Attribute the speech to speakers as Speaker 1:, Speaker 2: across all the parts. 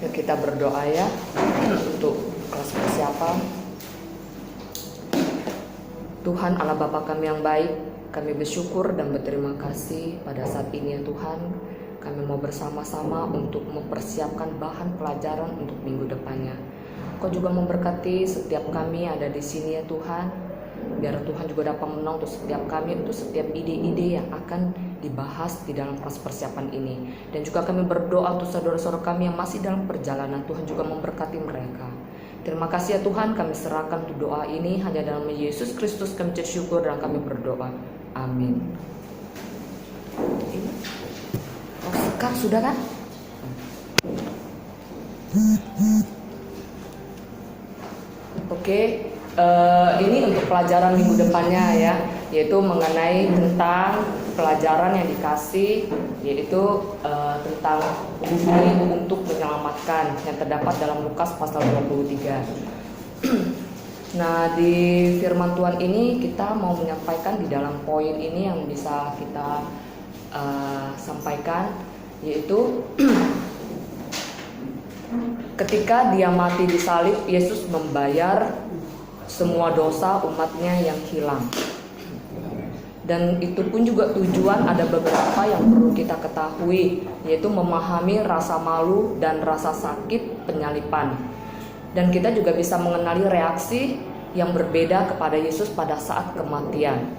Speaker 1: Yuk kita berdoa ya untuk kelas persiapan. Tuhan Allah Bapa kami yang baik, kami bersyukur dan berterima kasih pada saat ini ya Tuhan. Kami mau bersama-sama untuk mempersiapkan bahan pelajaran untuk minggu depannya. Kau juga memberkati setiap kami ada di sini ya Tuhan. Biar Tuhan juga dapat menolong untuk setiap kami, untuk setiap ide-ide yang akan dibahas di dalam kelas persiapan ini. Dan juga kami berdoa untuk saudara-saudara kami yang masih dalam perjalanan, Tuhan juga memberkati mereka. Terima kasih ya Tuhan, kami serahkan untuk doa ini hanya dalam Yesus Kristus kami bersyukur dan kami berdoa. Amin. Oh, Sekar sudah kan? Oke. Ini untuk pelajaran minggu depannya ya, yaitu mengenai tentang pelajaran yang dikasih, yaitu tentang bumi untuk menyelamatkan yang terdapat dalam Lukas pasal 23. Nah, di firman Tuhan ini kita mau menyampaikan di dalam poin ini yang bisa kita sampaikan, yaitu ketika dia mati di salib, Yesus membayar semua dosa umatnya yang hilang. Dan itu pun juga tujuan ada beberapa yang perlu kita ketahui, yaitu memahami rasa malu dan rasa sakit penyalipan. Dan kita juga bisa mengenali reaksi yang berbeda kepada Yesus pada saat kematian.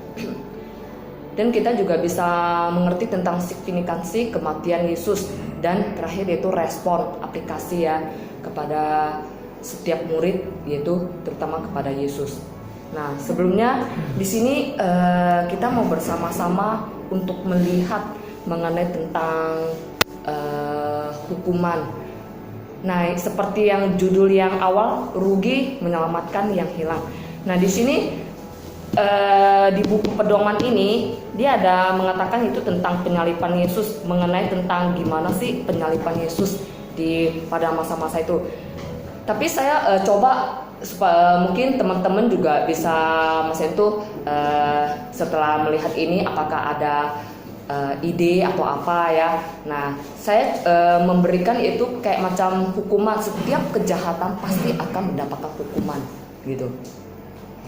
Speaker 1: Dan kita juga bisa mengerti tentang signifikansi kematian Yesus. Dan terakhir yaitu respon aplikasi ya kepada setiap murid, yaitu terutama kepada Yesus. Nah, sebelumnya di sini kita mau bersama-sama untuk melihat mengenai tentang hukuman. Nah, seperti yang judul yang awal, rugi menyelamatkan yang hilang. Nah, di sini di buku pedoman ini dia ada mengatakan itu tentang penyalipan Yesus, mengenai tentang gimana sih penyalipan Yesus pada masa-masa itu. Tapi saya coba mungkin teman-teman juga bisa setelah melihat ini apakah ada ide atau apa ya. Nah, saya memberikan itu kayak macam hukuman, setiap kejahatan pasti akan mendapatkan hukuman gitu.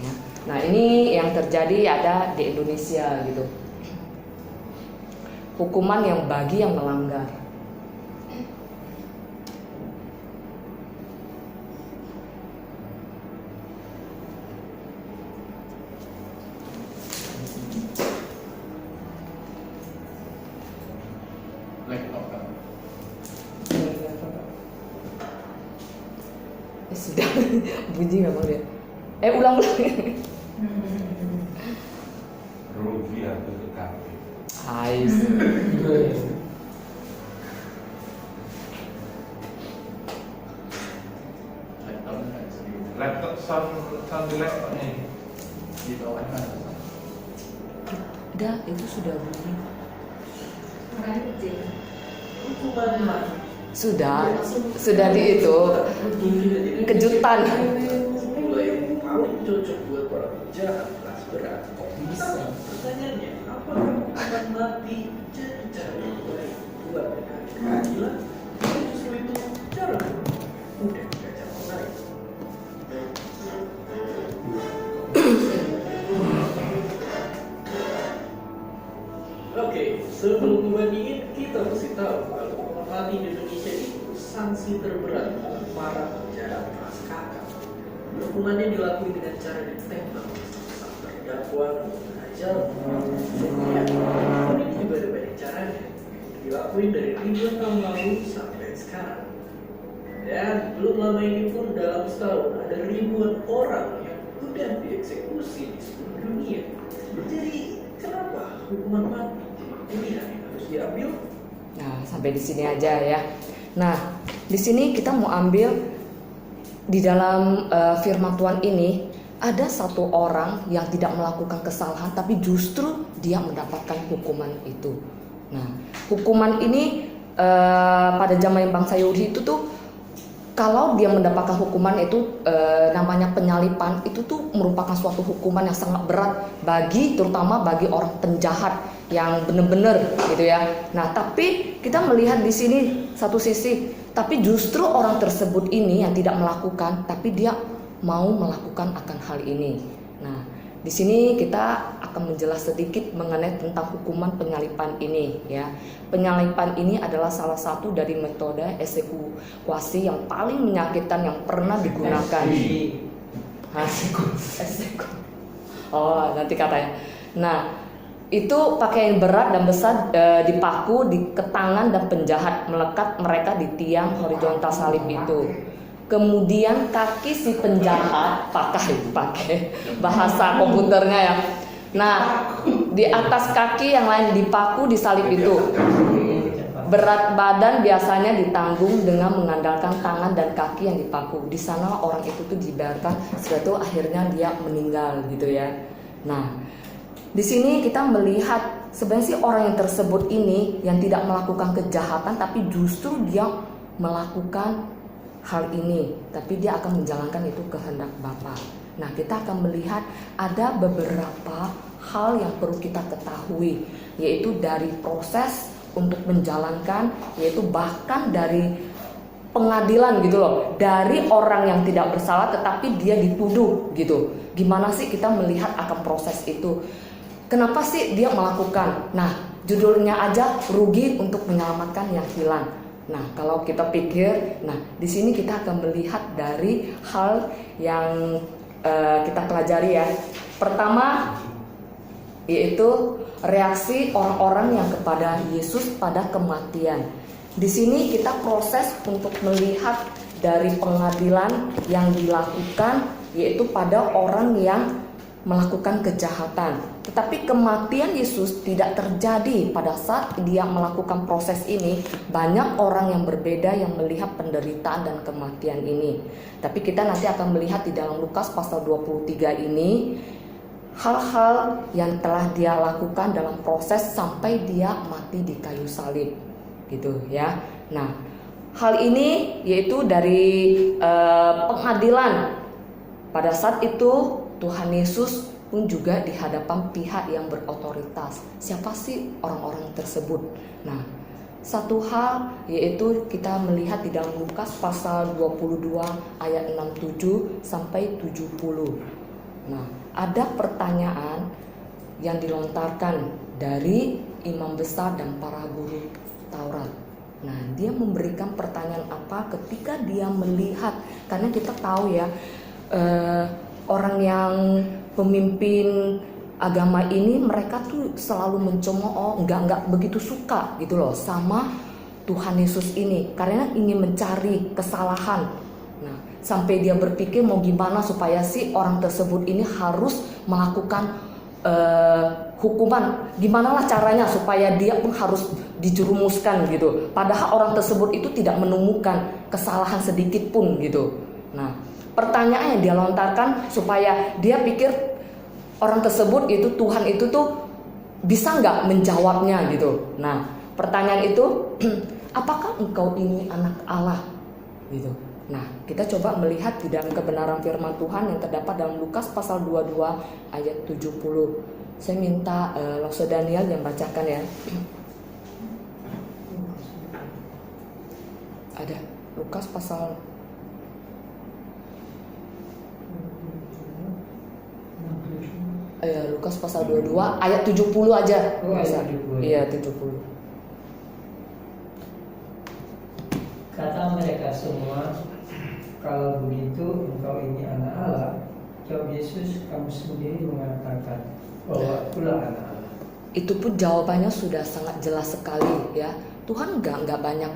Speaker 1: Ya. Nah, ini yang terjadi ada di Indonesia gitu. Hukuman yang bagi yang melanggar. Sudah bunyi memang dia. Ulang.
Speaker 2: Rugi aku ke kafe.
Speaker 1: Hai.
Speaker 2: Laptop sound di laptopnya di bawah mana?
Speaker 1: Udah, itu sudah bunyi. Sudah di itu kejutan.
Speaker 3: Kamu cocok buat para penjahat kelas berat. Kok bisa? Pertanyaannya, apa hukuman mati jadi cara yang baik buat keadilan? Justru itu cara mudah cara menarik. Oke, sebelum membandingin kita mesti tahu kalau hukuman mati di Indonesia itu sanksi terberat untuk para penjahat kelas kakap. Hukumannya dilakukan dengan cara ditembak saat terdakwa mengajar. Ini juga ada banyak caranya. Dilakuin dari ribuan tahun lalu sampai sekarang. Dan belum lama ini pun dalam setahun ada ribuan orang yang sudah dieksekusi di seluruh dunia. Jadi kenapa hukuman mati jadi pilihan yang harus diambil?
Speaker 1: Nah, sampai di sini aja ya. Nah, di sini kita mau ambil di dalam firman Tuhan ini ada satu orang yang tidak melakukan kesalahan tapi justru dia mendapatkan hukuman itu. Nah, hukuman ini pada zaman bangsa Yahudi itu tuh kalau dia mendapatkan hukuman itu namanya penyalipan, itu tuh merupakan suatu hukuman yang sangat berat terutama bagi orang penjahat yang benar-benar gitu ya. Nah, tapi kita melihat di sini satu sisi Tapi justru orang tersebut ini yang tidak melakukan, tapi dia mau melakukan akan hal ini. Nah, di sini kita akan menjelas sedikit mengenai tentang hukuman penyalipan ini ya. Penyalipan ini adalah salah satu dari metode eksekusi yang paling menyakitkan yang pernah digunakan. Oh, nanti katanya. Nah, itu pakaian berat dan besar dipaku di ketangan dan penjahat melekat mereka di tiang horizontal salib itu. Kemudian kaki si penjahat pakai bahasa komputernya ya. Nah, di atas kaki yang lain dipaku di salib itu. Berat badan biasanya ditanggung dengan mengandalkan tangan dan kaki yang dipaku. Di sana orang itu tuh dibiarkan, setelah itu akhirnya dia meninggal gitu ya. Nah, di sini kita melihat sebenarnya sih orang yang tersebut ini yang tidak melakukan kejahatan, tapi justru dia melakukan hal ini, tapi dia akan menjalankan itu kehendak Bapa. Nah, kita akan melihat ada beberapa hal yang perlu kita ketahui, yaitu dari proses untuk menjalankan, yaitu bahkan dari pengadilan gitu loh, dari orang yang tidak bersalah tetapi dia dituduh gitu. Gimana sih kita melihat akan proses itu? Kenapa sih dia melakukan? Nah, judulnya aja rugi untuk menyelamatkan yang hilang. Nah, kalau kita pikir, nah di sini kita akan melihat dari hal yang kita pelajari ya. Pertama, yaitu reaksi orang-orang yang kepada Yesus pada kematian. Di sini kita proses untuk melihat dari pengadilan yang dilakukan, yaitu pada orang yang melakukan kejahatan. Tetapi kematian Yesus tidak terjadi pada saat dia melakukan proses ini. Banyak orang yang berbeda yang melihat penderitaan dan kematian ini. Tapi kita nanti akan melihat di dalam Lukas pasal 23 ini hal-hal yang telah dia lakukan dalam proses sampai dia mati di kayu salib gitu ya. Nah, hal ini yaitu dari pengadilan. Pada saat itu Tuhan Yesus pun juga di hadapan pihak yang berotoritas. Siapa sih orang-orang tersebut? Nah, satu hal yaitu kita melihat di dalam Lukas pasal 22 ayat 67 sampai 70. Nah, ada pertanyaan yang dilontarkan dari imam besar dan para guru Taurat. Nah, dia memberikan pertanyaan apa ketika dia melihat, karena kita tahu ya, orang yang pemimpin agama ini mereka tuh selalu mencemooh, nggak begitu suka gitu loh sama Tuhan Yesus ini, karena ingin mencari kesalahan. Nah, sampai dia berpikir mau gimana supaya si orang tersebut ini harus melakukan hukuman, gimana lah caranya supaya dia pun harus dijerumuskan gitu. Padahal orang tersebut itu tidak menemukan kesalahan sedikit pun gitu. Nah, pertanyaan yang dia lontarkan supaya dia pikir orang tersebut itu Tuhan itu tuh bisa nggak menjawabnya gitu. Nah, pertanyaan itu apakah engkau ini anak Allah gitu. Nah, kita coba melihat di dalam kebenaran firman Tuhan yang terdapat dalam Lukas pasal 22 ayat 70. Saya minta Lose Daniel yang bacakan ya. Ada Lukas pasal Lukas pasal 22 ayat 70 aja. Iya, 70.
Speaker 4: Kata mereka semua, kalau begitu engkau ini anak Allah. Jawab Yesus, kamu sendiri mengatakan bahwa akulah anak Allah.
Speaker 1: Itu pun jawabannya sudah sangat jelas sekali ya. Tuhan nggak banyak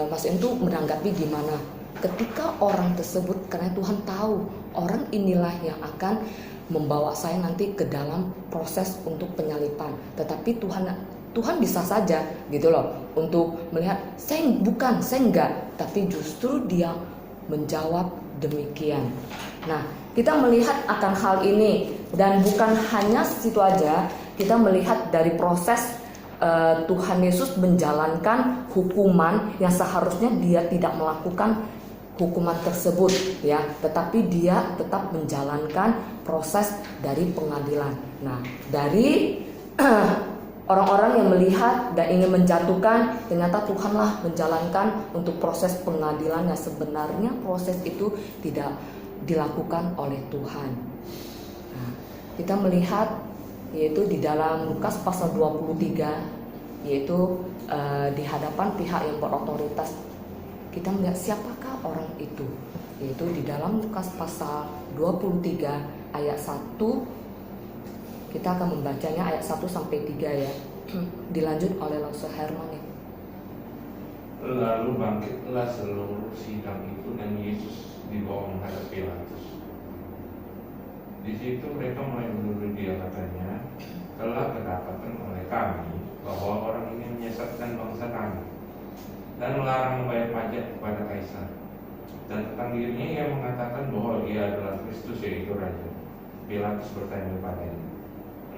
Speaker 1: maksudnya itu menanggapi gimana. Ketika orang tersebut, karena Tuhan tahu orang inilah yang akan membawa saya nanti ke dalam proses untuk penyalipan. Tetapi Tuhan bisa saja gitu loh untuk melihat saya enggak, tapi justru dia menjawab demikian. Nah, kita melihat akan hal ini dan bukan hanya situ aja, kita melihat dari proses Tuhan Yesus menjalankan hukuman yang seharusnya dia tidak melakukan hukuman tersebut ya, tetapi dia tetap menjalankan proses dari pengadilan. Nah, dari orang-orang yang melihat dan ingin menjatuhkan, ternyata Tuhanlah menjalankan untuk proses pengadilan yang sebenarnya proses itu tidak dilakukan oleh Tuhan. Nah, kita melihat yaitu di dalam Lukas pasal 23, yaitu di hadapan pihak yang berotoritas, kita melihat siapakah orang itu, yaitu di dalam Lukas pasal 23 ayat 1. Kita akan membacanya ayat 1 sampai 3 ya. Dilanjut oleh Langsung Herman ya.
Speaker 5: Lalu bangkitlah seluruh sidang itu dan Yesus dibawa menghadap Pilatus. Di situ mereka mulai menuduh dia, katanya, telah kedapatan oleh kami bahwa orang ini menyesatkan bangsa kami dan melarang membayar pajak kepada Kaisar. Dan tentang dirinya ia mengatakan bahwa ia adalah Kristus, yaitu Raja. Pilatus bertanya kepadanya,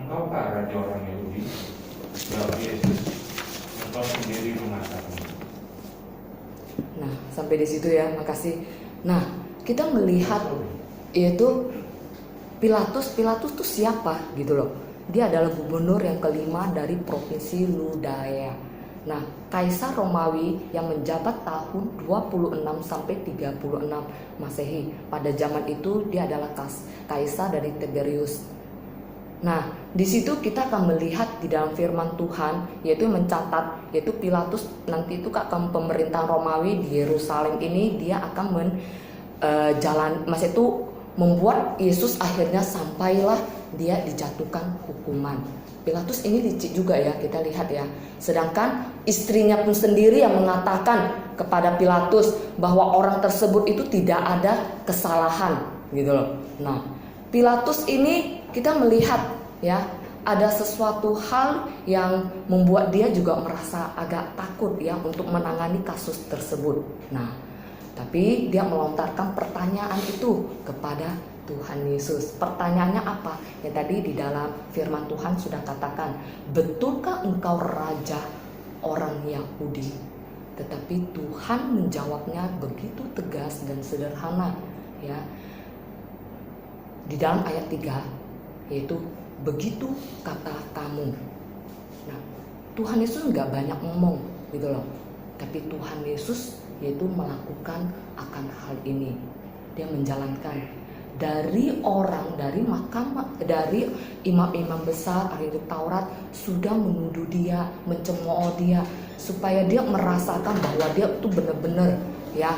Speaker 5: "Engkaukah raja orang Yahudi?" Jawab Yesus, "Engkau sendiri mengatakan."
Speaker 1: Nah, sampai di situ ya, makasih. Nah, kita melihat yaitu Pilatus itu siapa gitu loh. Dia adalah gubernur yang kelima dari provinsi Yudea. Nah, Kaisar Romawi yang menjabat tahun 26 sampai 36 Masehi. Pada zaman itu dia adalah Kaisar dari Tiberius. Nah, di situ kita akan melihat di dalam firman Tuhan, yaitu mencatat, yaitu Pilatus nanti itu akan pemerintahan Romawi di Yerusalem ini, dia akan masa itu membuat Yesus akhirnya sampailah dia dijatuhkan hukuman. Pilatus ini licik juga ya, kita lihat ya. Sedangkan istrinya pun sendiri yang mengatakan kepada Pilatus bahwa orang tersebut itu tidak ada kesalahan gitu loh. Nah, Pilatus ini kita melihat ya, ada sesuatu hal yang membuat dia juga merasa agak takut ya untuk menangani kasus tersebut. Nah, tapi dia melontarkan pertanyaan itu kepada Tuhan Yesus. Pertanyaannya apa? Yang tadi di dalam firman Tuhan sudah katakan, betulkah engkau raja orang Yahudi? Tetapi Tuhan menjawabnya begitu tegas dan sederhana ya. Di dalam ayat 3, yaitu begitu kata kamu. Nah, Tuhan Yesus nggak banyak ngomong gitu loh, tapi Tuhan Yesus yaitu melakukan akan hal ini. Dia menjalankan. Dari orang, dari mahkamah, dari imam-imam besar ahli Taurat sudah menuduh dia, mencemooh dia, supaya dia merasakan bahwa dia tuh benar-benar ya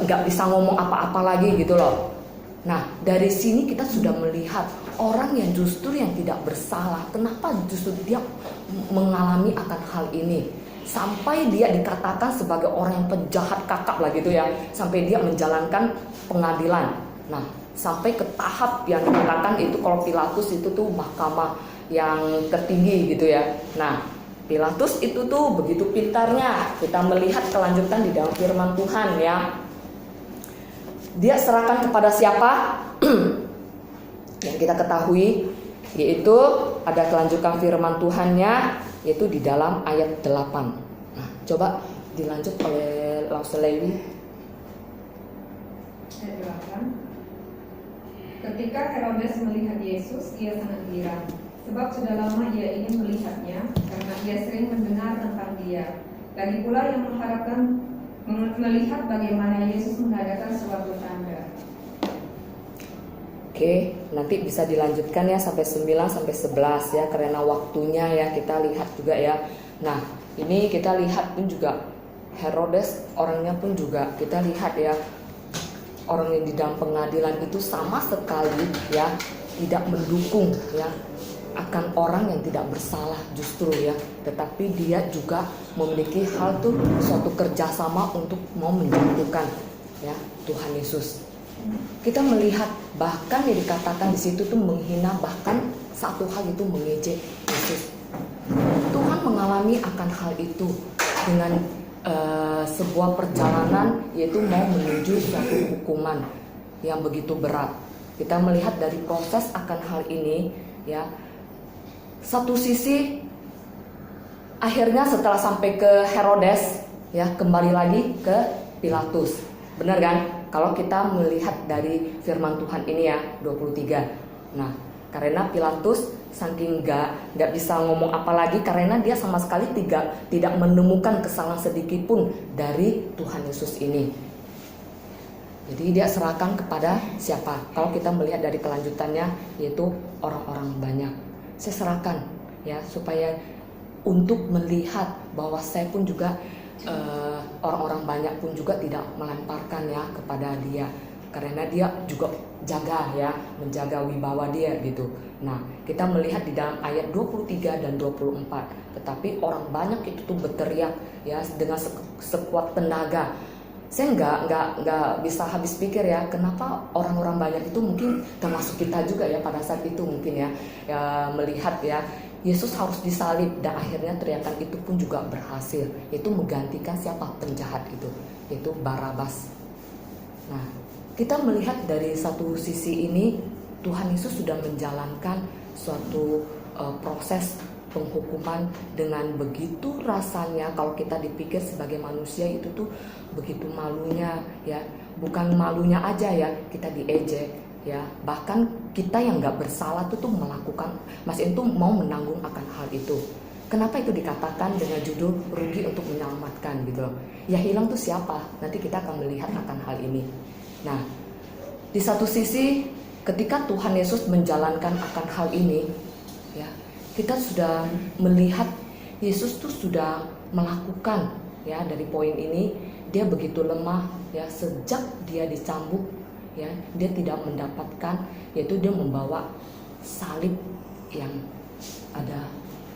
Speaker 1: nggak bisa ngomong apa-apa lagi gitu loh. Nah, dari sini kita sudah melihat orang yang justru yang tidak bersalah, kenapa justru dia mengalami akan hal ini, sampai dia dikatakan sebagai orang yang penjahat kakap lah gitu ya, sampai dia menjalankan pengadilan. Nah, sampai ke tahap yang dikatakan itu kalau Pilatus itu tuh mahkamah yang tertinggi gitu ya. Nah, Pilatus itu tuh begitu pintarnya. Kita melihat kelanjutan di dalam firman Tuhan ya. Dia serahkan kepada siapa? Yang kita ketahui, yaitu ada kelanjutan firman Tuhannya, yaitu di dalam ayat 8. Nah, coba dilanjut oleh Langsung Lewi.
Speaker 6: Ayat 8. Ketika Herodes melihat Yesus, ia sangat girang, sebab sudah lama ia ingin melihatnya, karena ia sering mendengar tentang dia. Lagi pula yang mengharapkan melihat bagaimana Yesus mengadakan suatu tanda.
Speaker 1: Oke, nanti bisa dilanjutkan ya sampai 9 sampai 11 ya, karena waktunya ya kita lihat juga ya. Nah, ini kita lihat pun juga Herodes orangnya pun juga kita lihat ya, orang yang di dalam pengadilan itu sama sekali ya tidak mendukung ya akan orang yang tidak bersalah justru ya, tetapi dia juga memiliki hal tuh suatu kerjasama untuk mau menjatuhkan ya Tuhan Yesus. Kita melihat bahkan yang dikatakan di situ tuh menghina, bahkan satu hal itu mengejek Yesus. Tuhan mengalami akan hal itu dengan sebuah perjalanan, yaitu mau menuju suatu hukuman yang begitu berat. Kita melihat dari proses akan hal ini ya, satu sisi akhirnya setelah sampai ke Herodes ya, kembali lagi ke Pilatus. Benar kan? Kalau kita melihat dari firman Tuhan ini ya 23. Nah, Karena Pilatus saking nggak bisa ngomong apa lagi karena dia sama sekali tidak menemukan kesalahan sedikit pun dari Tuhan Yesus ini. Jadi dia serahkan kepada siapa? Kalau kita melihat dari kelanjutannya, yaitu orang-orang banyak. Saya serahkan ya, supaya untuk melihat bahwa saya pun juga orang-orang banyak pun juga tidak melemparkan ya kepada dia, karena dia juga menjaga wibawa dia gitu. Nah, kita melihat di dalam ayat 23 dan 24, tetapi orang banyak itu tuh berteriak ya dengan sekuat tenaga. Saya nggak bisa habis pikir ya, kenapa orang-orang banyak itu, mungkin termasuk kita juga ya pada saat itu mungkin ya melihat ya Yesus harus disalib, dan akhirnya teriakan itu pun juga berhasil, yaitu menggantikan siapa? Penjahat itu, yaitu Barabas. Nah, kita melihat dari satu sisi ini Tuhan Yesus sudah menjalankan suatu proses penghukuman dengan begitu rasanya. Kalau kita dipikir sebagai manusia itu tuh begitu malunya ya, bukan malunya aja ya, kita diejek ya, bahkan kita yang nggak bersalah tuh melakukan, masih itu mau menanggung akan hal itu. Kenapa itu dikatakan dengan judul rugi untuk menyelamatkan gitu loh? Ya hilang tuh siapa? Nanti kita akan melihat akan hal ini. Nah, di satu sisi ketika Tuhan Yesus menjalankan akan hal ini ya, kita sudah melihat Yesus tuh sudah melakukan ya, dari poin ini dia begitu lemah ya, sejak dia dicambuk ya, dia tidak mendapatkan, yaitu dia membawa salib yang ada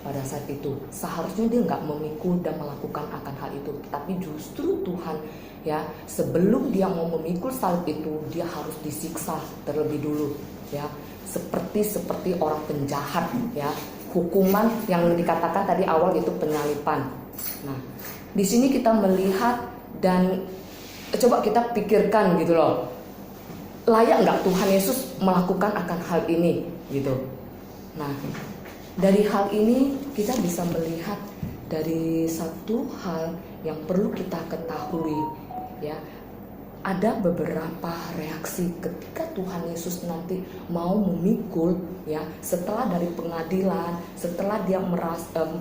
Speaker 1: pada saat itu. Seharusnya dia nggak memikul dan melakukan akan hal itu, tapi justru Tuhan ya, sebelum dia mau memikul salib itu, dia harus disiksa terlebih dulu ya, seperti orang penjahat ya, hukuman yang dikatakan tadi awal itu penyalipan. Nah, di sini kita melihat dan coba kita pikirkan gitu loh, layak nggak Tuhan Yesus melakukan akan hal ini gitu. Nah, dari hal ini kita bisa melihat dari satu hal yang perlu kita ketahui ya, ada beberapa reaksi ketika Tuhan Yesus nanti mau memikul ya, setelah dari pengadilan, setelah dia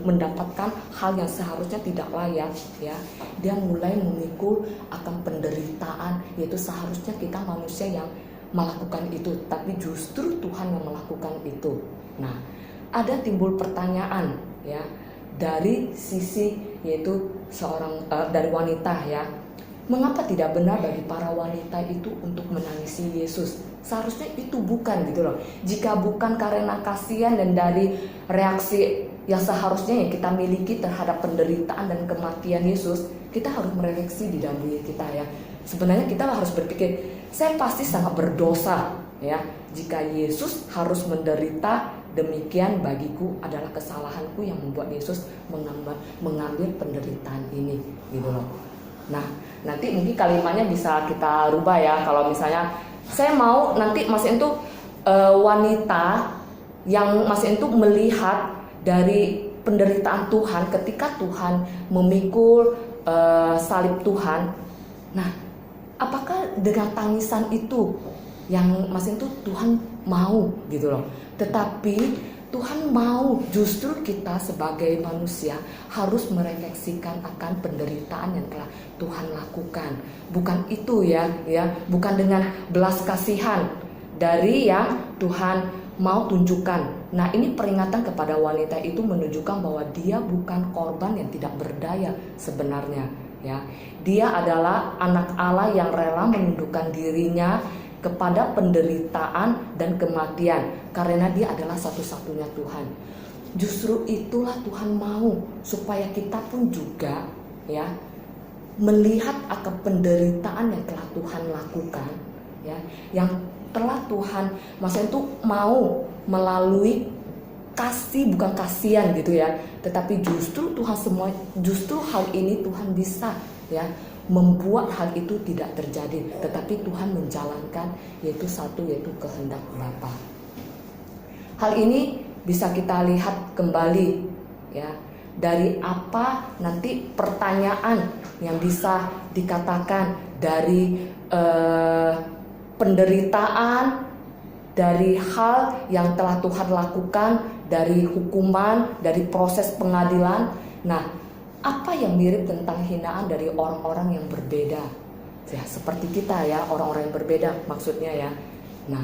Speaker 1: mendapatkan hal yang seharusnya tidak layak ya, dia mulai memikul akan penderitaan, yaitu seharusnya kita manusia yang melakukan itu, tapi justru Tuhan yang melakukan itu. Nah, ada timbul pertanyaan ya dari sisi, yaitu seorang dari wanita ya, mengapa tidak benar bagi para wanita itu untuk menangisi Yesus? Seharusnya itu bukan gitu loh. Jika bukan karena kasihan dan dari reaksi yang seharusnya yang kita miliki terhadap penderitaan dan kematian Yesus, kita harus merefleksi di dalam diri kita ya. Sebenarnya kita harus berpikir, saya pasti sangat berdosa ya, jika Yesus harus menderita demikian, bagiku adalah kesalahanku yang membuat Yesus mengambil penderitaan ini gitu loh. Nah, nanti mungkin kalimatnya bisa kita rubah ya. Kalau misalnya saya mau nanti Mas itu wanita yang Mas itu melihat dari penderitaan Tuhan ketika Tuhan memikul salib Tuhan. Nah, apakah dengan tangisan itu yang Mas itu Tuhan mau gitu loh? Tetapi Tuhan mau justru kita sebagai manusia harus merefleksikan akan penderitaan yang telah Tuhan lakukan. Bukan itu ya, bukan dengan belas kasihan dari yang Tuhan mau tunjukkan. Nah, ini peringatan kepada wanita itu menunjukkan bahwa dia bukan korban yang tidak berdaya sebenarnya ya. Dia adalah anak Allah yang rela menundukkan dirinya kepada penderitaan dan kematian, karena dia adalah satu-satunya Tuhan. Justru itulah Tuhan mau supaya kita pun juga ya melihat akan penderitaan yang telah Tuhan lakukan ya, yang telah Tuhan masa itu mau melalui kasih, bukan kasihan gitu ya, tetapi justru Tuhan justru hal ini Tuhan bisa ya membuat hal itu tidak terjadi, tetapi Tuhan menjalankan yaitu kehendak Bapa. Hal ini bisa kita lihat kembali ya dari apa nanti pertanyaan yang bisa dikatakan dari penderitaan dari hal yang telah Tuhan lakukan, dari hukuman, dari proses pengadilan. Nah, apa yang mirip tentang hinaan dari orang-orang yang berbeda? Ya, seperti kita ya, orang-orang yang berbeda maksudnya ya. Nah,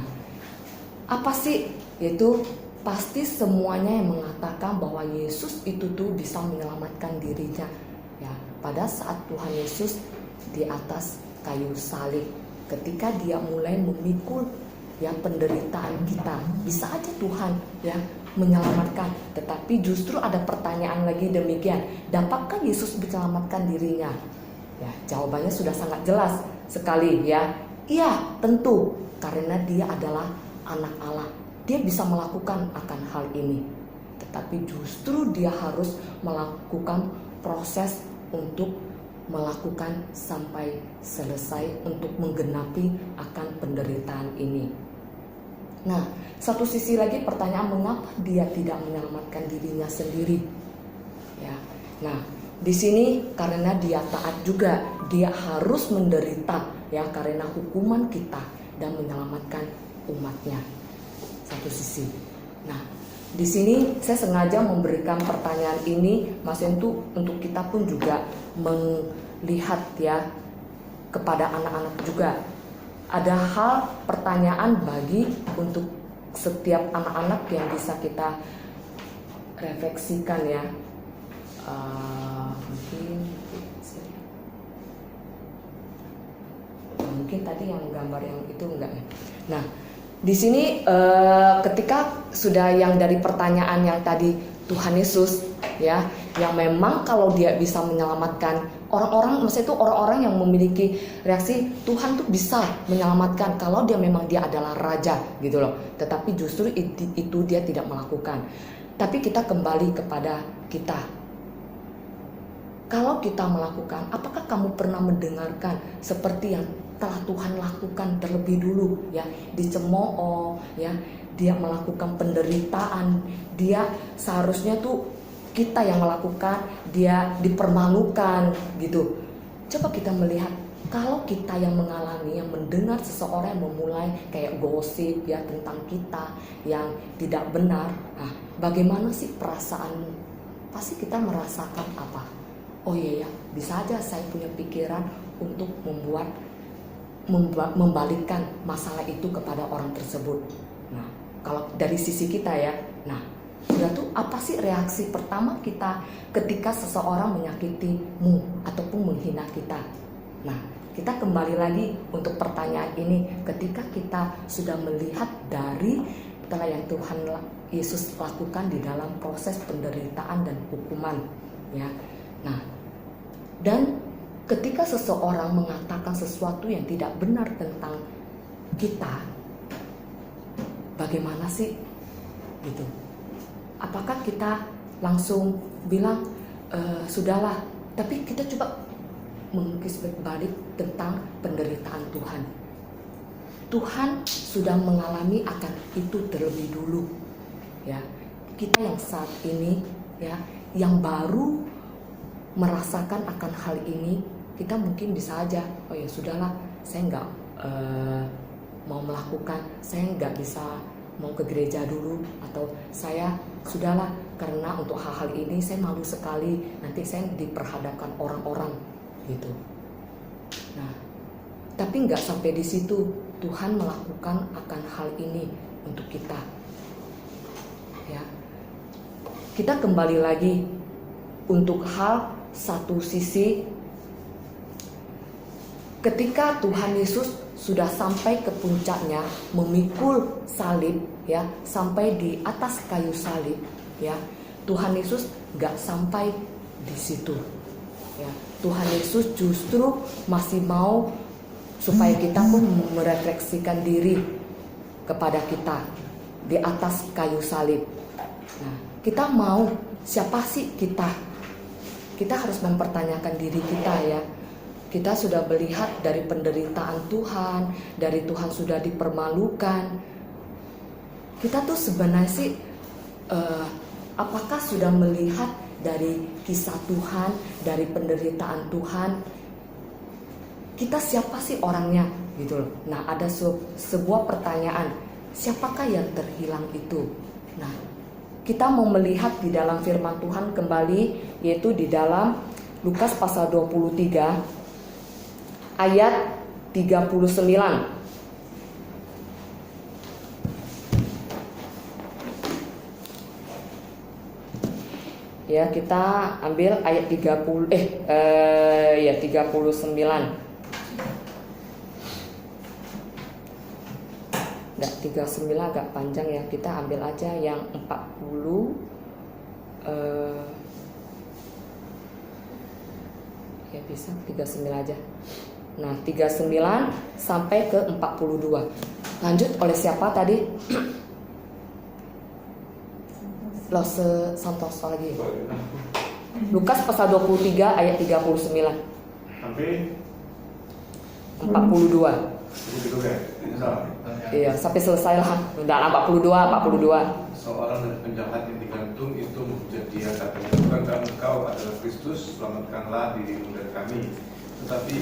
Speaker 1: apa sih? Yaitu pasti semuanya yang mengatakan bahwa Yesus itu tuh bisa menyelamatkan dirinya. Ya, pada saat Tuhan Yesus di atas kayu salib, ketika dia mulai memikul ya penderitaan kita, bisa aja Tuhan ya menyelamatkan. Tetapi justru ada pertanyaan lagi demikian, dapatkah Yesus menyelamatkan dirinya? Ya, jawabannya sudah sangat jelas sekali ya. Iya, tentu, karena dia adalah anak Allah. Dia bisa melakukan akan hal ini. Tetapi justru dia harus melakukan proses untuk melakukan sampai selesai untuk menggenapi akan penderitaan ini. Nah, satu sisi lagi pertanyaan, mengapa dia tidak menyelamatkan dirinya sendiri? Ya. Nah, di sini karena dia taat juga, dia harus menderita ya karena hukuman kita dan menyelamatkan umatnya. Satu sisi. Nah, di sini saya sengaja memberikan pertanyaan ini, maksudnya itu untuk kita pun juga melihat ya kepada anak-anak juga. Ada hal pertanyaan bagi untuk setiap anak-anak yang bisa kita refleksikan ya. Mungkin tadi yang gambar yang itu enggak ya. Nah, di sini ketika sudah yang dari pertanyaan yang tadi Tuhan Yesus ya, yang memang kalau dia bisa menyelamatkan orang-orang, maksudnya itu orang-orang yang memiliki reaksi Tuhan tuh bisa menyelamatkan kalau dia memang dia adalah raja gitu loh. Tetapi justru itu dia tidak melakukan. Tapi kita kembali kepada kita. Kalau kita melakukan, apakah kamu pernah mendengarkan seperti yang telah Tuhan lakukan terlebih dulu ya, dicemooh ya, dia melakukan penderitaan, dia seharusnya tuh kita yang melakukan, dia dipermalukan gitu. Coba kita melihat kalau kita yang mengalami, yang mendengar seseorang yang memulai kayak gosip ya tentang kita yang tidak benar, nah bagaimana sih perasaanmu? Pasti kita merasakan apa? Oh iya ya, bisa aja saya punya pikiran untuk membalikkan masalah itu kepada orang tersebut. Nah, kalau dari sisi kita ya, nah, sudah tuh apa sih reaksi pertama kita ketika seseorang menyakitimu ataupun menghina kita? Nah, kita kembali lagi untuk pertanyaan ini ketika kita sudah melihat dari telah yang Tuhan Yesus lakukan di dalam proses penderitaan dan hukuman, ya. Nah, dan ketika seseorang mengatakan sesuatu yang tidak benar tentang kita, bagaimana sih gitu? Apakah kita langsung bilang sudahlah, tapi kita coba mengukis balik tentang penderitaan Tuhan. Tuhan sudah mengalami akan itu terlebih dulu, ya. Kita yang saat ini, ya, yang baru merasakan akan hal ini, kita mungkin bisa aja, oh ya sudahlah, saya nggak mau melakukan, saya nggak bisa mau ke gereja dulu, atau saya sudahlah karena untuk hal-hal ini saya malu sekali, nanti saya diperhadapkan orang-orang gitu. Nah, tapi nggak sampai di situ, Tuhan melakukan akan hal ini untuk kita. Ya, kita kembali lagi untuk hal satu sisi, ketika Tuhan Yesus sudah sampai ke puncaknya, memikul salib, ya, sampai di atas kayu salib, ya, Tuhan Yesus gak sampai di situ, ya. Tuhan Yesus justru masih mau supaya kita pun merefleksikan diri kepada kita di atas kayu salib. Nah, kita mau, siapa sih kita? Kita harus mempertanyakan diri kita, ya. Kita sudah melihat dari penderitaan Tuhan, dari Tuhan sudah dipermalukan. Kita tuh sebenarnya sih apakah sudah melihat dari kisah Tuhan, dari penderitaan Tuhan? Kita siapa sih orangnya gitu loh. Nah, ada sebuah pertanyaan. siapakah yang terhilang itu? Nah, kita mau melihat di dalam firman Tuhan kembali, yaitu di dalam Lukas pasal 23 ayat 39. Ya, kita ambil ayat 39. Enggak, 39 agak panjang ya. Kita ambil aja yang 40. Ya bisa 39 aja. Nah, 39 sampai ke 42. Lanjut oleh siapa tadi? Santoso lagi. Lukas pasal 23 ayat 39
Speaker 5: Sampai
Speaker 1: 42.
Speaker 5: begitu kan?
Speaker 1: Iya, sampai selesai lah. Udah 42.
Speaker 7: Seorang dari penjahat yang digantung itu menghujat dia, katanya, bukankah engkau adalah Kristus, selamatkanlah dirimu dari kami. Tetapi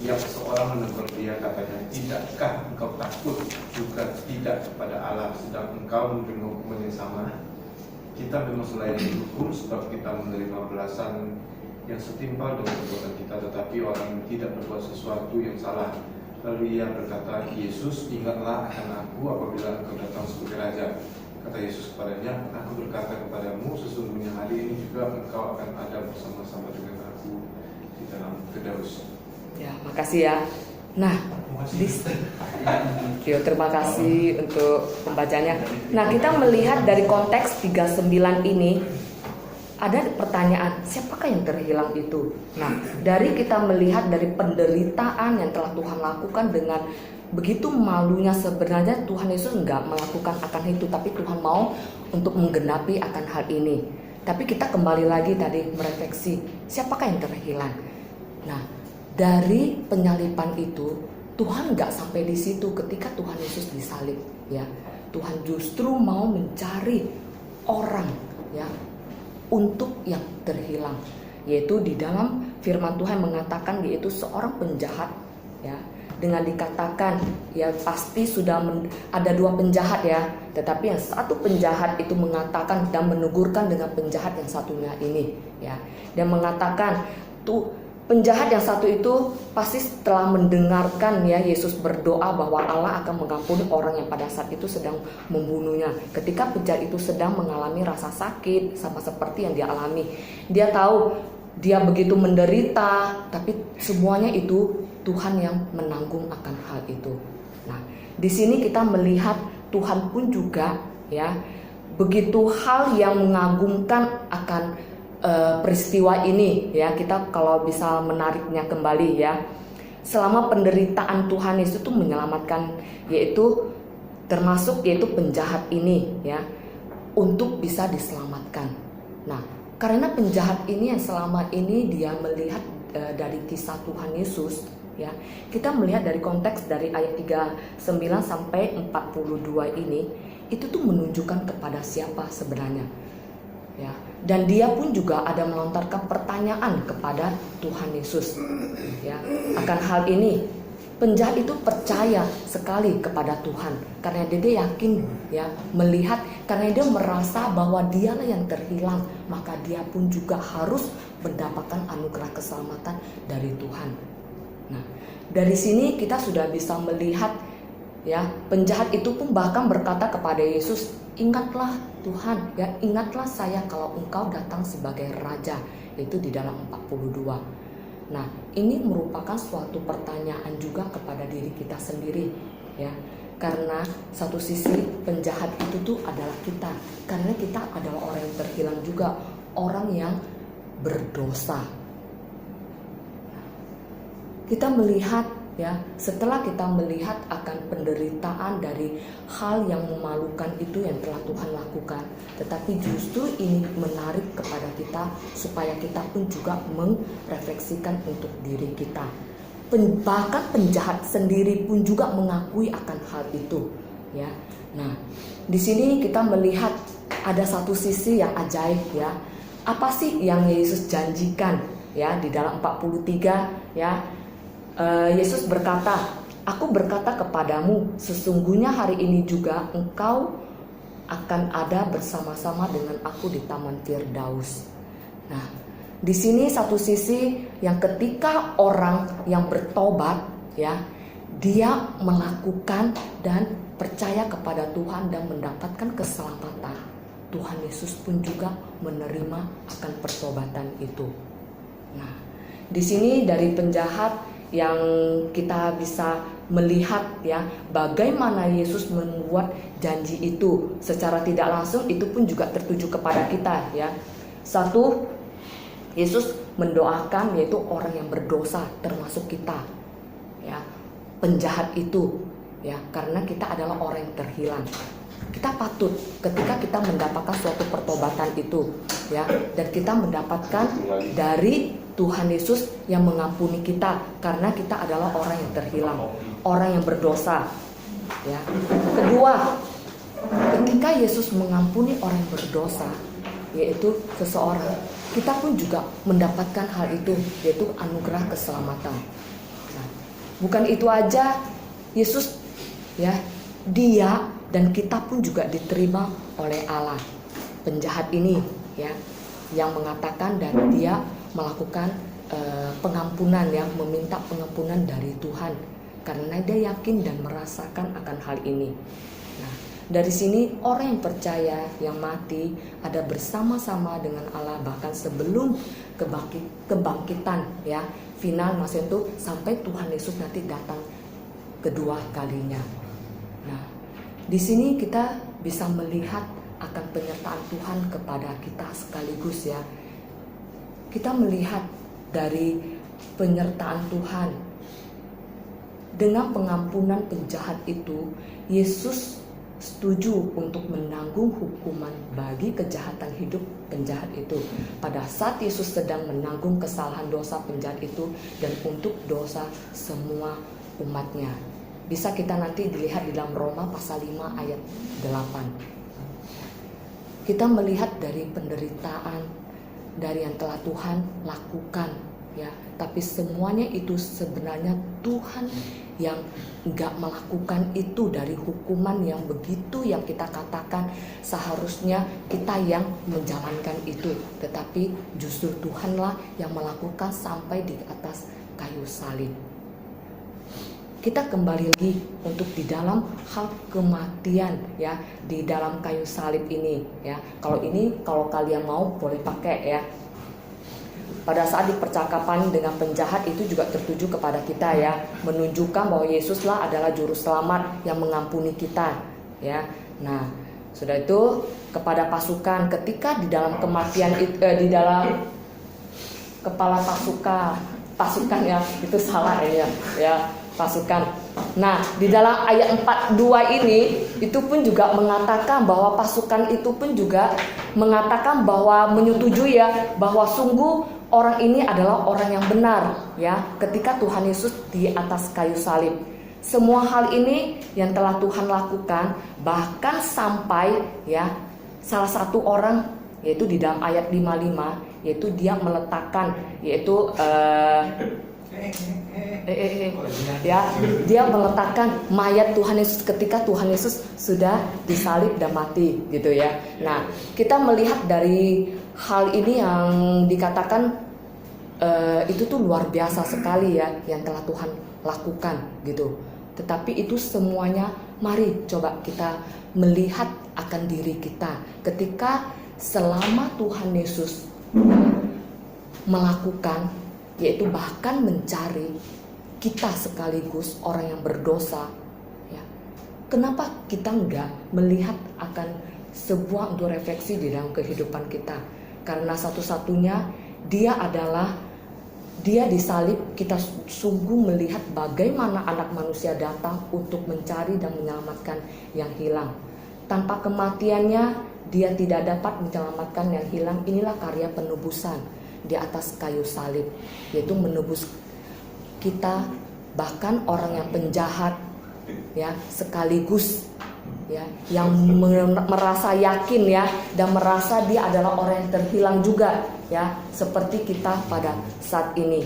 Speaker 7: yang seorang menegur dia, katanya, tidakkah engkau takut juga tidak kepada Allah, sedang engkau menerima hukuman yang sama? Kita memang selain dihukum sebab kita menerima balasan yang setimpal dengan perbuatan kita, tetapi orang yang tidak berbuat sesuatu yang salah. Lalu ia berkata, Yesus, ingatlah akan aku apabila engkau datang sebagai Raja. Kata Yesus kepadanya, aku berkata kepadamu, sesungguhnya hari ini juga engkau akan ada bersama-sama dengan aku di dalam Firdaus.
Speaker 1: Ya, makasih ya. Nah, terima kasih untuk pembacanya. Nah, kita melihat dari konteks 39 ini ada pertanyaan, siapakah yang terhilang itu? Nah, dari kita melihat dari penderitaan yang telah Tuhan lakukan dengan begitu malunya, sebenarnya Tuhan Yesus enggak melakukan akan itu, tapi Tuhan mau untuk menggenapi akan hal ini. Tapi kita kembali lagi tadi merefleksi, siapakah yang terhilang? Nah, dari penyaliban itu Tuhan nggak sampai di situ. Ketika Tuhan Yesus disalib, ya, Tuhan justru mau mencari orang, ya, untuk yang terhilang, yaitu di dalam firman Tuhan mengatakan yaitu seorang penjahat, ya, dengan dikatakan ya pasti sudah ada dua penjahat ya, tetapi yang satu penjahat itu mengatakan dan menegurkan dengan penjahat yang satunya ini, ya, dan mengatakan tuh penjahat yang satu itu pasti setelah mendengarkan ya Yesus berdoa bahwa Allah akan mengampuni orang yang pada saat itu sedang membunuhnya. Ketika penjahat itu sedang mengalami rasa sakit sama seperti yang dia alami, dia tahu dia begitu menderita, tapi semuanya itu Tuhan yang menanggung akan hal itu. Nah, di sini kita melihat Tuhan pun juga ya begitu hal yang mengagumkan akan peristiwa ini ya. Kita kalau bisa menariknya kembali ya, selama penderitaan Tuhan Yesus itu menyelamatkan yaitu termasuk yaitu penjahat ini ya untuk bisa diselamatkan. Nah, karena penjahat ini yang selama ini dia melihat dari kisah Tuhan Yesus ya, kita melihat dari konteks dari ayat 39 sampai 42 ini itu tuh menunjukkan kepada siapa sebenarnya ya. Dan dia pun juga ada melontarkan pertanyaan kepada Tuhan Yesus ya akan hal ini. Penjahat itu percaya sekali kepada Tuhan karena dia yakin ya melihat, karena dia merasa bahwa dialah yang terhilang, maka dia pun juga harus mendapatkan anugerah keselamatan dari Tuhan. Nah, dari sini kita sudah bisa melihat ya, penjahat itu pun bahkan berkata kepada Yesus, ingatlah Tuhan ya, ingatlah saya kalau engkau datang sebagai raja, itu di dalam 42. Nah, ini merupakan suatu pertanyaan juga kepada diri kita sendiri ya. Karena satu sisi penjahat itu tuh adalah kita, karena kita adalah orang yang terhilang juga, orang yang berdosa. Kita melihat ya, setelah kita melihat akan penderitaan dari hal yang memalukan itu yang telah Tuhan lakukan, tetapi justru ini menarik kepada kita supaya kita pun juga merefleksikan untuk diri kita. Bahkan penjahat sendiri pun juga mengakui akan hal itu ya. Nah, di sini kita melihat ada satu sisi yang ajaib ya. Apa sih yang Yesus janjikan ya di dalam 43 ya? Yesus berkata, Aku berkata kepadamu, sesungguhnya hari ini juga engkau akan ada bersama-sama dengan aku di Taman Firdaus. Nah, di sini satu sisi yang ketika orang yang bertobat, ya, dia melakukan dan percaya kepada Tuhan dan mendapatkan keselamatan. Tuhan Yesus pun juga menerima akan pertobatan itu. Nah, di sini dari penjahat yang kita bisa melihat, ya, bagaimana Yesus membuat janji itu secara tidak langsung, itu pun juga tertuju kepada kita, ya. Satu, Yesus mendoakan yaitu orang yang berdosa termasuk kita, ya, penjahat itu, ya, karena kita adalah orang yang terhilang. Kita patut ketika kita mendapatkan suatu pertobatan itu, ya, dan kita mendapatkan dari Tuhan Yesus yang mengampuni kita karena kita adalah orang yang terhilang, orang yang berdosa, ya. Kedua, ketika Yesus mengampuni orang yang berdosa, yaitu seseorang, kita pun juga mendapatkan hal itu, yaitu anugerah keselamatan. Nah, bukan itu aja, Yesus, ya, dia dan kita pun juga diterima oleh Allah. Penjahat ini, ya, yang mengatakan dan dia melakukan pengampunan, yang meminta pengampunan dari Tuhan karena dia yakin dan merasakan akan hal ini. Nah, dari sini orang yang percaya, yang mati ada bersama-sama dengan Allah bahkan sebelum kebangkitan, ya, final masa itu sampai Tuhan Yesus nanti datang kedua kalinya. Nah, di sini kita bisa melihat akan penyertaan Tuhan kepada kita sekaligus, ya. Kita melihat dari penyertaan Tuhan dengan pengampunan penjahat itu, Yesus setuju untuk menanggung hukuman bagi kejahatan hidup penjahat itu. Pada saat Yesus sedang menanggung kesalahan dosa penjahat itu dan untuk dosa semua umatnya. Bisa kita nanti dilihat di dalam Roma pasal 5 ayat 8. Kita melihat dari penderitaan dari yang telah Tuhan lakukan, ya, tapi semuanya itu sebenarnya Tuhan yang enggak melakukan itu dari hukuman yang begitu yang kita katakan seharusnya kita yang menjalankan itu, tetapi justru Tuhanlah yang melakukan sampai di atas kayu salib. Kita kembali lagi untuk di dalam hal kematian, ya, di dalam kayu salib ini, ya. Kalau kalian mau boleh pakai, ya. Pada saat di percakapan dengan penjahat itu juga tertuju kepada kita, ya, menunjukkan bahwa Yesuslah adalah juru selamat yang mengampuni kita, ya. Nah, sudah itu kepada pasukan ketika di dalam kematian di dalam kepala pasukan, ya, itu salah, ya. Pasukan. Nah, di dalam ayat 42 ini itu pun juga mengatakan bahwa pasukan itu pun juga mengatakan bahwa menyetujui, ya, bahwa sungguh orang ini adalah orang yang benar, ya, ketika Tuhan Yesus di atas kayu salib. Semua hal ini yang telah Tuhan lakukan, bahkan sampai, ya, salah satu orang yaitu di dalam ayat 55 yaitu dia meletakkan yaitu ya, dia meletakkan mayat Tuhan Yesus ketika Tuhan Yesus sudah disalib dan mati, gitu, ya. Nah, kita melihat dari hal ini yang dikatakan itu tuh luar biasa sekali, ya, yang telah Tuhan lakukan, gitu. Tetapi itu semuanya, mari coba kita melihat akan diri kita ketika selama Tuhan Yesus melakukan, yaitu bahkan mencari kita sekaligus orang yang berdosa, ya. Kenapa kita enggak melihat akan sebuah untuk refleksi di dalam kehidupan kita? Karena satu-satunya dia disalib, kita sungguh melihat bagaimana anak manusia datang untuk mencari dan menyelamatkan yang hilang. Tanpa kematiannya dia tidak dapat menyelamatkan yang hilang. Inilah karya penebusan di atas kayu salib, yaitu menebus kita, bahkan orang yang penjahat, ya, sekaligus, ya, yang merasa yakin, ya, dan merasa dia adalah orang yang terhilang juga, ya, seperti kita pada saat ini.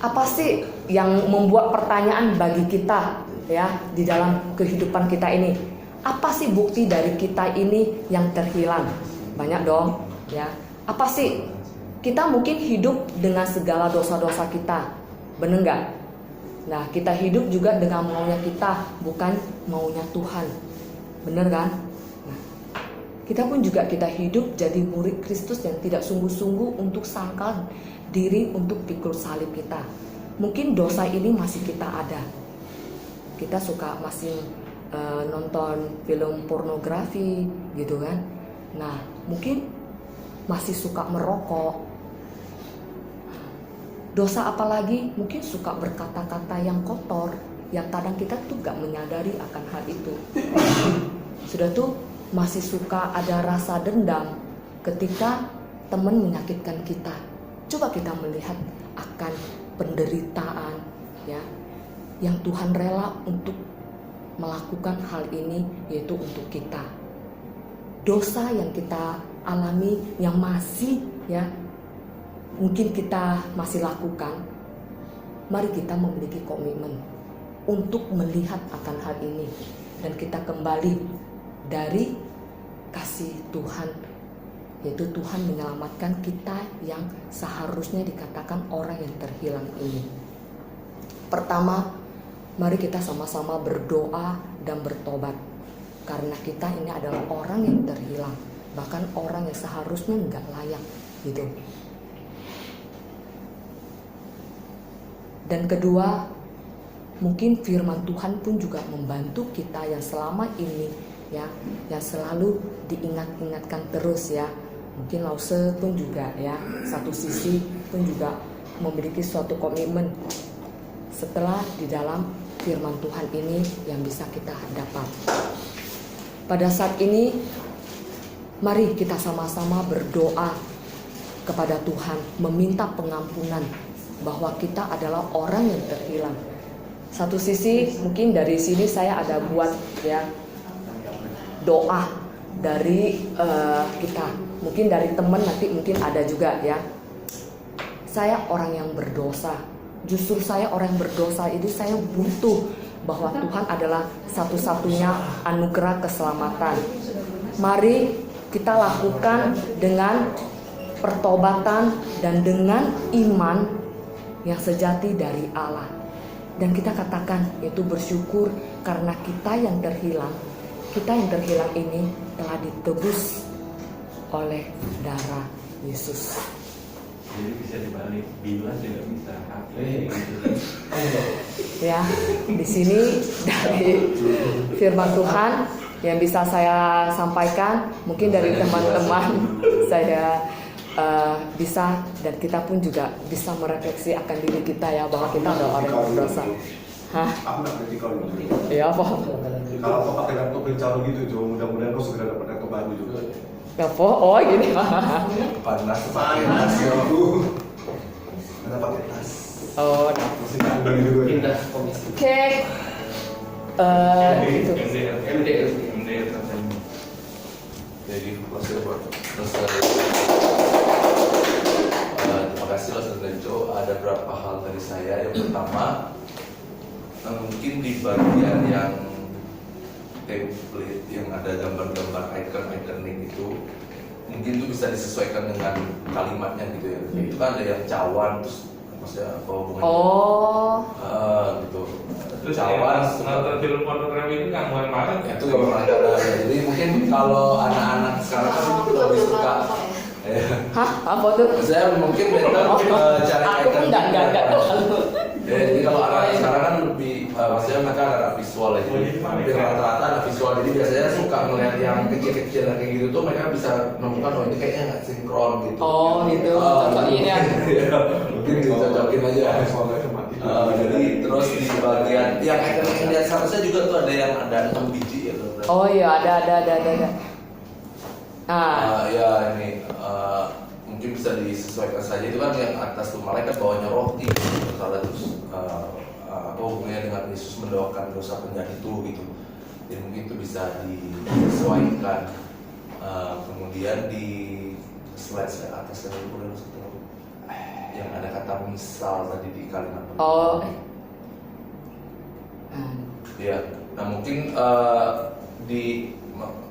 Speaker 1: Apa sih yang membuat pertanyaan bagi kita ya di dalam kehidupan kita ini? Apa sih bukti dari kita ini yang terhilang? Banyak dong ya. Apa sih? Kita mungkin hidup dengan segala dosa-dosa kita, bener nggak? Nah, kita hidup juga dengan maunya kita, bukan maunya Tuhan, bener kan? Nah, kita pun juga kita hidup jadi murid Kristus yang tidak sungguh-sungguh untuk sangkal diri untuk pikul salib kita. Mungkin dosa ini masih kita ada. Kita suka masih nonton film pornografi gitu kan. Nah, mungkin masih suka merokok. Dosa apa lagi? Mungkin suka berkata-kata yang kotor, yang kadang kita tuh gak menyadari akan hal itu. Sudah tuh masih suka ada rasa dendam ketika teman menyakitkan kita. Coba kita melihat akan penderitaan ya, yang Tuhan rela untuk melakukan hal ini, yaitu untuk kita. Dosa yang kita alami yang masih ya mungkin kita masih lakukan, mari kita memiliki komitmen untuk melihat akan hal ini dan kita kembali dari kasih Tuhan, yaitu Tuhan menyelamatkan kita yang seharusnya dikatakan orang yang terhilang ini. Pertama, mari kita sama-sama berdoa dan bertobat, karena kita ini adalah orang yang terhilang, bahkan orang yang seharusnya nggak layak gitu. Dan kedua, mungkin firman Tuhan pun juga membantu kita yang selama ini ya, yang selalu diingat-ingatkan terus ya. Mungkin Lause pun juga ya, satu sisi pun juga memiliki suatu komitmen setelah di dalam firman Tuhan ini yang bisa kita dapat. Pada saat ini, mari kita sama-sama berdoa kepada Tuhan, meminta pengampunan bahwa kita adalah orang yang terhilang. Satu sisi mungkin dari sini saya ada buat ya doa dari kita, mungkin dari teman nanti mungkin ada juga ya. Saya orang yang berdosa, justru saya orang yang berdosa ini saya butuh bahwa Tuhan adalah satu-satunya anugerah keselamatan. Mari kita lakukan dengan pertobatan dan dengan iman yang sejati dari Allah. Dan kita katakan yaitu bersyukur karena kita yang terhilang ini telah ditebus oleh darah Yesus.
Speaker 5: Jadi bisa dibalik, bila tidak bisa
Speaker 1: Ya, di sini dari firman Tuhan yang bisa saya sampaikan, mungkin dari teman-teman saya bisa, dan kita pun juga bisa merefleksi akan diri kita ya, bahwa kita adalah orang yang berdosa. Hah?
Speaker 7: Aku nggak ngerti kalau gitu.
Speaker 1: Ya apa?
Speaker 7: Kalau kau pakai laptop bercalo gitu, Jo, mudah-mudahan kau segera dapat laptop baru juga.
Speaker 1: Ya apa? Oh gini.
Speaker 7: Panas pakai tas ya aku. Kita pakai tas.
Speaker 1: Oh,
Speaker 7: Masih nanggung gitu.
Speaker 2: Pindah komisi.
Speaker 1: oke. Itu.
Speaker 5: MDR katanya.
Speaker 8: Jadi terima kasih Mas Renjo. Ada beberapa hal dari saya. Yang pertama, mungkin di bagian yang template yang ada gambar-gambar icon-iconing itu, mungkin itu bisa disesuaikan dengan kalimatnya gitu ya. Itu kan ada yang cawan, terus maksudnya apa hubungannya?
Speaker 1: Oh.
Speaker 8: Gitu.
Speaker 5: Terus
Speaker 8: Cawan,
Speaker 5: nonton film pornografi itu gangguan banget ya?
Speaker 8: itu gambar icon. Jadi mungkin kalau anak-anak sekarang kan itu lebih suka.
Speaker 1: Hah? Apa tuh?
Speaker 8: Saya mungkin better cari
Speaker 1: Aku pun
Speaker 8: icon.
Speaker 1: enggak terlalu.
Speaker 8: Jadi kalau anak sekarang kan lebih, maksudnya mereka ada visual ya. Jadi hampir rata-rata ada visual. Jadi biasanya suka ngeliat yang kecil-kecil kayak gitu tuh, mereka bisa menemukan oh ini kayaknya nggak sinkron gitu.
Speaker 1: Oh gitu. Contohin ya.
Speaker 8: Mungkin dicocokin aja. Jadi terus di bagian yang icon lihat seharusnya juga tuh ada yang ada 6 biji ya.
Speaker 1: Oh iya, ada. Ah.
Speaker 8: Ya ini mungkin bisa disesuaikan saja. Itu kan yang atas tuh malaikat bawahnya roti salah, terus apa hubungannya dengan Yesus mendoakan dosa penjahat itu gitu. Jadi mungkin itu bisa disesuaikan. Kemudian di slide atas yang yang ada kata misal tadi di kalimat pertama.
Speaker 1: Oh.
Speaker 8: Ya, nah mungkin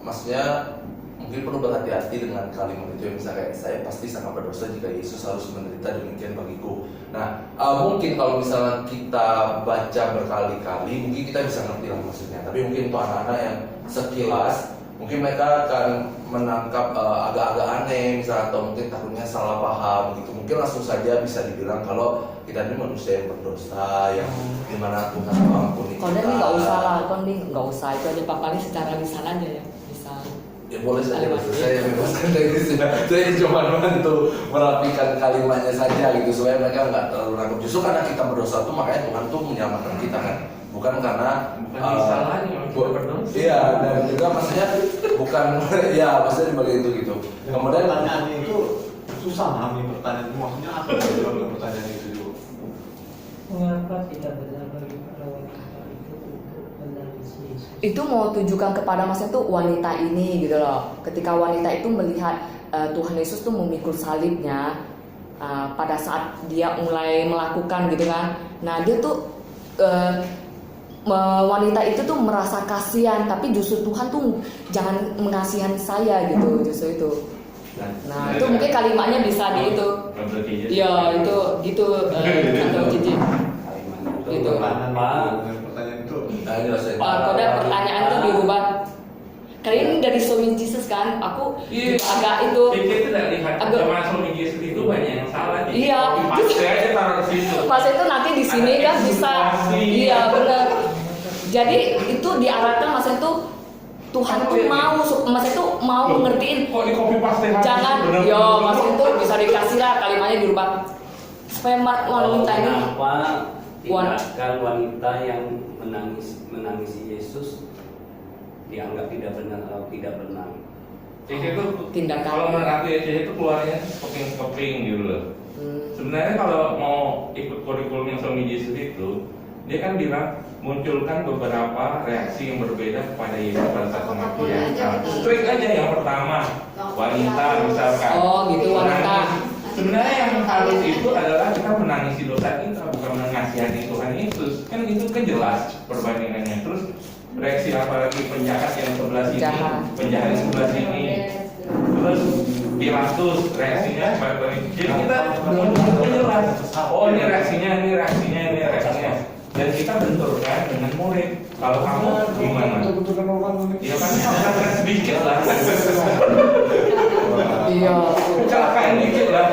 Speaker 8: maksudnya mungkin perlu berhati-hati dengan kalimat itu yang misalnya kayak saya pasti sangat berdosa jika Yesus harus menderita demikian bagiku. Nah mungkin kalau misalnya kita baca berkali-kali mungkin kita bisa ngerti lah maksudnya. Tapi mungkin untuk anak-anak yang sekilas mungkin mereka akan menangkap agak-agak aneh misalnya, atau mungkin takutnya salah paham gitu. Mungkin langsung saja bisa dibilang kalau kita ini manusia yang berdosa, yang dimana Tuhan mengampuni kita.
Speaker 1: Konde ini nggak usah lah, Konde nggak usah, itu aja papanya secara lisan aja ya, lisan.
Speaker 8: Ya boleh saja, saya bebaskan dari sini. Saya cuma bantu merapikan kalimatnya saja gitu supaya mereka nggak terlalu nangkep. Justru karena kita berdosa tuh makanya Tuhan tuh menyelamatkan kita kan, bukan karena
Speaker 5: salahnya kita berdosa.
Speaker 8: Iya, dan juga maksudnya bukan ya maksudnya dibalik itu gitu. Kemudian
Speaker 7: pertanyaan itu susah memahami pertanyaan itu, maksudnya apa dalam pertanyaan itu dulu?
Speaker 4: Mengapa tidak benar bagi para wanita itu untuk menangisi Yesus?
Speaker 1: Itu mau tujukan kepada masa itu wanita ini gitu loh. Ketika wanita itu melihat Tuhan Yesus tuh memikul salibnya, pada saat dia mulai melakukan gitu kan. Nah dia tuh wanita itu tuh merasa kasihan, tapi justru Tuhan tuh jangan mengasihani saya gitu, justru itu. Nah itu mungkin kalimatnya bisa di itu. Iya itu gitu atau cici. Gitu.
Speaker 7: Pertanyaan itu.
Speaker 8: nah ini rasanya.
Speaker 1: Pak Koda pertanyaan tuh dirubah. Kali ini dari Showing Jesus kan, aku agak itu.
Speaker 5: Itu dari
Speaker 1: agak
Speaker 5: zaman Showing Jesus itu banyak yang salah.
Speaker 1: Iya.
Speaker 5: Pasti aja taruh di situ.
Speaker 1: Pas itu nanti di sini kan bisa. Iya benar. Jadi itu diarahkan masa itu Tuhan tuh mau, masa itu mau ngertiin.
Speaker 5: Kok di copy paste
Speaker 1: Jangan, yo masa itu bisa dikasih lah kalimatnya dirubah. Supaya wanita ini.
Speaker 9: Kenapa tindakan wanita yang menangisi Yesus dianggap tidak benar atau tidak benar?
Speaker 5: Jadi itu
Speaker 1: Tindakan.
Speaker 5: kalau menurut aku ya jadi itu keluarnya keping-keping gitu loh. Sebenarnya kalau mau ikut kurikulum yang Showing Jesus itu, dia kan bilang munculkan beberapa reaksi yang berbeda kepada Yesus pada saat kematian. Strict aja yang pertama, wanita misalkan.
Speaker 1: Oh gitu wanita.
Speaker 5: Sebenarnya yang harus itu adalah kita menangisi dosa kita, bukan mengasihani Tuhan Yesus. Kan itu kan jelas perbandingannya. Terus reaksi apalagi penjahat yang sebelah sini, penjahat yang sebelah sini. Terus Pilatus reaksinya balik. Jadi kita jelas. Oh ini reaksinya, ini reaksinya, ini reaksinya. Dan kita benturkan dengan murid. Kalau kamu gimana? Ya kan sedikit lah.
Speaker 1: Iya.
Speaker 5: Kecelakaan dikit lah.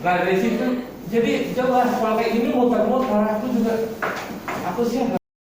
Speaker 5: Nah dari situ jadi jelas kalau kayak gini muter-muter aku juga aku sih